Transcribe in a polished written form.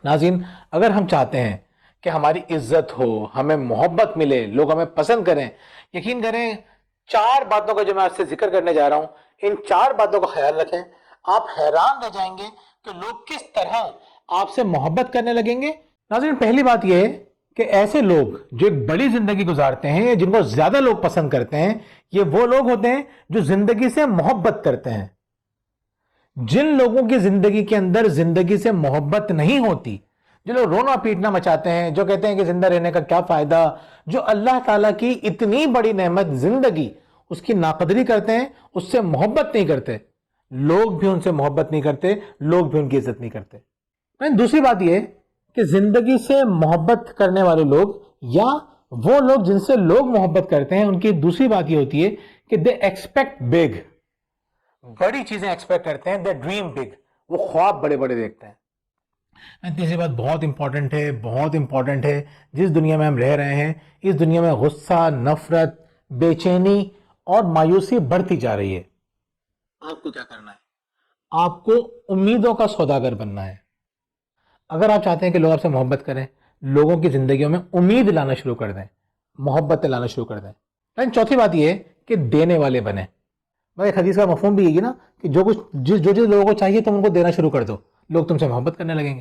ناظرین، اگر ہم چاہتے ہیں کہ ہماری عزت ہو، ہمیں محبت ملے، لوگ ہمیں پسند کریں، یقین کریں 4 باتوں کا جو میں آپ سے ذکر کرنے جا رہا ہوں، ان 4 باتوں کا خیال رکھیں، آپ حیران رہ جائیں گے کہ لوگ کس طرح آپ سے محبت کرنے لگیں گے۔ ناظرین، پہلی بات یہ ہے کہ ایسے لوگ جو ایک بڑی زندگی گزارتے ہیں، جن کو زیادہ لوگ پسند کرتے ہیں، یہ وہ لوگ ہوتے ہیں جو زندگی سے محبت کرتے ہیں۔ جن لوگوں کی زندگی کے اندر زندگی سے محبت نہیں ہوتی، جو لوگ رونا پیٹنا مچاتے ہیں، جو کہتے ہیں کہ زندہ رہنے کا کیا فائدہ، جو اللہ تعالیٰ کی اتنی بڑی نعمت زندگی اس کی ناقدری کرتے ہیں، اس سے محبت نہیں کرتے، لوگ بھی ان سے محبت نہیں کرتے، لوگ بھی ان کی عزت نہیں کرتے۔ دوسری بات یہ کہ زندگی سے محبت کرنے والے لوگ یا وہ لوگ جن سے لوگ محبت کرتے ہیں، ان کی دوسری بات یہ ہوتی ہے کہ دے ایکسپیکٹ بگ، بڑی چیزیں ایکسپیکٹ کرتے ہیں، دے ڈریم بگ، وہ خواب بڑے بڑے دیکھتے ہیں۔ تیسری بات بہت امپورٹنٹ ہے، بہت امپورٹنٹ ہے، جس دنیا میں ہم رہ رہے ہیں، اس دنیا میں غصہ، نفرت، بے چینی اور مایوسی بڑھتی جا رہی ہے۔ آپ کو کیا کرنا ہے؟ آپ کو امیدوں کا سوداگر بننا ہے۔ اگر آپ چاہتے ہیں کہ لوگ آپ سے محبت کریں، لوگوں کی زندگیوں میں امید لانا شروع کر دیں، محبت لانا شروع کر دیں۔ لیکن چوتھی بات یہ ہے کہ دینے والے بنیں۔ ایک حدیث کا مفہوم بھی یہ نا کہ جو کچھ جس لوگوں کو چاہیے تم ان کو دینا شروع کر دو، لوگ تم سے محبت کرنے لگیں گے۔